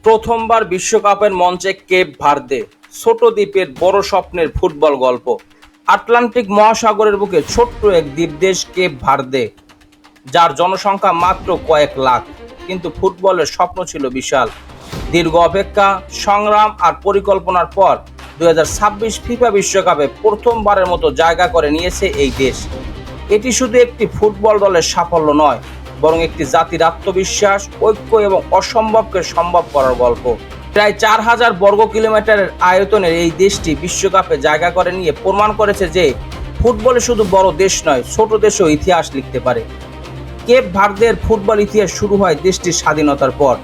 প্রথমবার বিশ্বকাপের মঞ্চে কেপ ভার্দে, ছোট দ্বীপের বড় স্বপ্নের ফুটবল গল্প। আটলান্টিক মহাসাগরের বুকে ছোট্ট এক দ্বীপদেশ কেপ ভার্দে, যার জনসংখ্যা মাত্র কয়েক লাখ, কিন্তু ফুটবলের স্বপ্ন ছিল বিশাল। দীর্ঘ অপেক্ষা, সংগ্রাম আর পরিকল্পনার পর 2026 ফিফা বিশ্বকাপে প্রথমবারের মতো জায়গা করে নিয়েছে এই দেশ। এটি শুধু একটি ফুটবল দলের সাফল্য নয়, বরং একটি জাতির আত্মবিশ্বাস, ঐক্য এবং অসম্ভবকে সম্ভব করার গল্প। প্রায় 4000 বর্গ কিলোমিটারের আয়তনের এই দেশটি বিশ্বকাপে জায়গা করে নিয়ে প্রমাণ করেছে যে ফুটবলে শুধু বড় দেশ নয়, ছোট দেশও ইতিহাস লিখতে পারে। কেপ ভার্দের ফুটবল ইতিহাস শুরু হয় দেশটির স্বাধীনতার পর।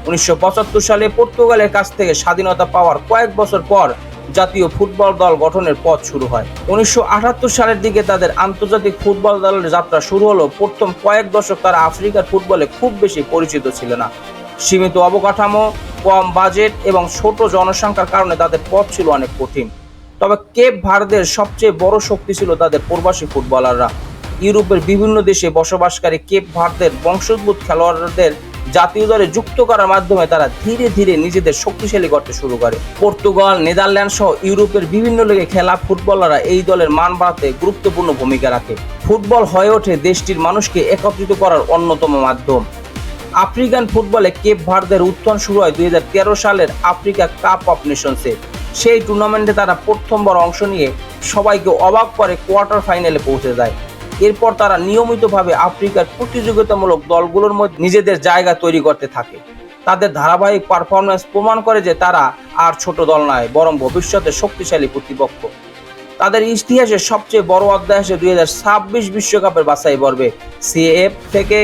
1975 সালে পর্তুগালের কাছ থেকে স্বাধীনতা পাওয়ার কয়েক বছর পর জাতীয় ফুটবল দল গঠনের পথ শুরু হয়। 1978 সালের দিকে তাদের আন্তর্জাতিক ফুটবল দলের যাত্রা শুরু হলো। প্রথম কয়েক দশক তারা আফ্রিকার ফুটবলে খুব বেশি পরিচিত ছিল না। সীমিত অবকাঠামো, কম বাজেট এবং ছোট জনসংখ্যার কারণে তাদের পথ ছিল অনেক কঠিন। তবে কেপ ভার্দের সবচেয়ে বড় শক্তি ছিল তাদের প্রবাসী ফুটবলাররা। ইউরোপের বিভিন্ন দেশে বসবাসকারী কেপ ভার্দের বংশোদ্ভূত খেলোয়াড়দের জাতীয় দলে যুক্ত করার মাধ্যমে তারা ধীরে ধীরে নিজেদের শক্তিশালী করতে শুরু করে। পর্তুগাল, নেদারল্যান্ড সহ ইউরোপের বিভিন্ন লিগে খেলা ফুটবলাররা এই দলের মান বাড়াতে গুরুত্বপূর্ণ ভূমিকা রাখে। ফুটবল হয়ে ওঠে দেশটির মানুষকে একত্রিত করার অন্যতম মাধ্যম। আফ্রিকান ফুটবলে কেপ ভার্দের উত্থান শুরু হয় 2013 সালের আফ্রিকা কাপ অফ নেশনসে। সেই টুর্নামেন্টে তারা প্রথমবার অংশ নিয়ে সবাইকে অবাক করে কোয়ার্টার ফাইনালে পৌঁছে যায়। এরপর তারা নিয়মিতভাবে আফ্রিকার প্রতিযোগিতামূলক দলগুলোর মধ্যে নিজেদের জায়গা তৈরি করতে থাকে। তাদের ধারাবাহিক পারফরমেন্স প্রমাণ করে যে তারা আর ছোট দল নয়, বরং ভবিষ্যতে শক্তিশালী প্রতিপক্ষ। তাদের ইতিহাসের সবচেয়ে বড় অধ্যায় আসে 2026 বিশ্বকাপের বাছাই পর্বে। সিএফ থেকে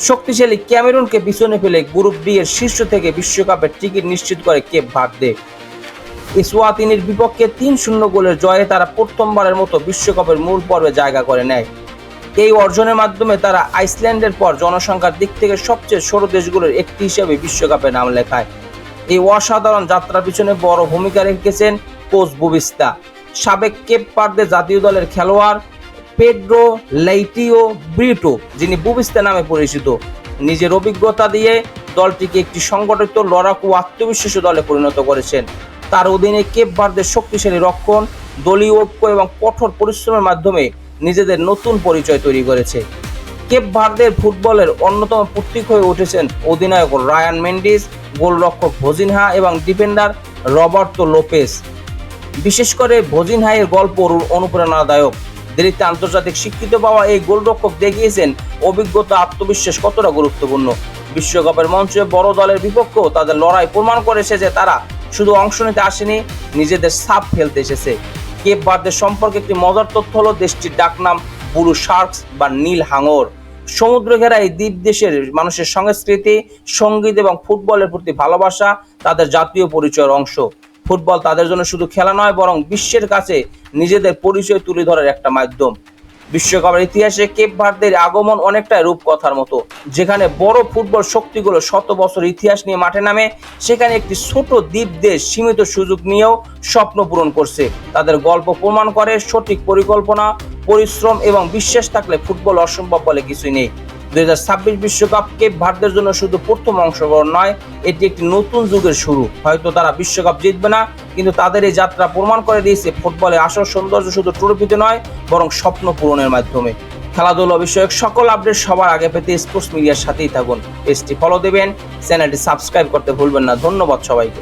শক্তিশালী ক্যামেরুনকে পিছনে ফেলে গ্রুপ ডি এর শীর্ষ থেকে বিশ্বকাপের টিকিট নিশ্চিত করে কেপ ভার্দে। ইসওয়াতিনির বিপক্ষে 3-0 গোলের জয়ে তারা প্রথমবারের মতো বিশ্বকাপের মূল পর্বে জায়গা করে নেয়। এই অর্জনের মাধ্যমে তারা আইসল্যান্ডের পর জনসংখ্যার দিক থেকে সবচেয়ে ছোট দেশগুলোর একটি হিসেবে বিশ্বকাপে নাম লেখায়। এই অসাধারণ যাত্রার পিছনে বড় ভূমিকা রেখেছেন কোচ বুবিস্তা। সাবেক কেপ ভার্দে জাতীয় দলের খেলোয়াড় পেড্রো লেইটিও ব্রিটো, যিনি বুবিস্তা নামে পরিচিত, নিজের অভিজ্ঞতা দিয়ে দলটিকে একটি সংগঠিত, লড়াকু, আত্মবিশ্বাসী দলে পরিণত করেছেন। তার অধীনে কেপ ভার্দের শক্তিশালী রক্ষণ, দলীয় ঐক্য এবং কঠোর পরিশ্রমের মাধ্যমে নিজেদের নতুন পরিচয় তৈরি করেছে। কেপ ভার্দের ফুটবলের অন্যতম প্রতীক হয়ে উঠেছেন অধিনায়ক রায়ান মেন্ডিস, গোলরক্ষক ভজিনহা এবং ডিফেন্ডার রবার্তো লোপেস। বিশেষ করে ভজিনহায়ের গল্প অনুপ্রেরণাদায়ক। দেরিতে আন্তর্জাতিক স্বীকৃতি পাওয়া এই গোলরক্ষক দেখিয়েছেন অভিজ্ঞতা, আত্মবিশ্বাস কতটা গুরুত্বপূর্ণ। বিশ্বকাপের মঞ্চে বড় দলের বিপক্ষেও তাদের লড়াই প্রমাণ করেছে যে তারা শুধু অংশ নিতে আসেনি, নিজেদের ছাপ ফেলতে এসেছে। কেপ ভার্দের সম্পর্কে একটি মজার তথ্য হলো দেশটির ডাকনাম ব্লু শার্কস বা নীল হাঙর। সমুদ্র ঘেরা এই দ্বীপ দেশের মানুষের সংস্কৃতি, সঙ্গীত এবং ফুটবলের প্রতি ভালোবাসা তাদের জাতীয় পরিচয়ের অংশ। ফুটবল তাদের জন্য শুধু খেলা নয়, বরং বিশ্বের কাছে নিজেদের পরিচয় তুলে ধরার একটা মাধ্যম। বিশ্বকাপের ইতিহাসে কেপ ভার্দের আগমন অনেকটাই রূপকথার মতো। যেখানে বড় ফুটবল শক্তিগুলো শত বছর ইতিহাস নিয়ে মাঠে নামে, সেখানে একটি ছোট দ্বীপ দেশ সীমিত সুযোগ নিয়েও স্বপ্ন পূরণ করছে। তাদের গল্প প্রমাণ করে সঠিক পরিকল্পনা, পরিশ্রম এবং বিশ্বাস থাকলে ফুটবল অসম্ভব বলে কিছুই নেই। 2026 বিশ্বকাপ কেপ ভার্দের জন্য শুধু প্রথম অংশগ্রহণ নয়, এটি একটি নতুন যুগের শুরু। হয়তো তারা বিশ্বকাপ জিতবে না, কিন্তু তাদের এই যাত্রা প্রমাণ করে দিয়েছে ফুটবলের আসল সৌন্দর্য শুধু ট্রফিতে নয়, বরং স্বপ্ন পূরণের মাধ্যমে। খেলাধুলা বিষয়ক সকল আপডেট সবার আগে পেতে স্পোর্টস মিডিয়ার সাথেই থাকুন। পেজটি ফলো দেবেন, চ্যানেলটি সাবস্ক্রাইব করতে ভুলবেন না। ধন্যবাদ সবাইকে।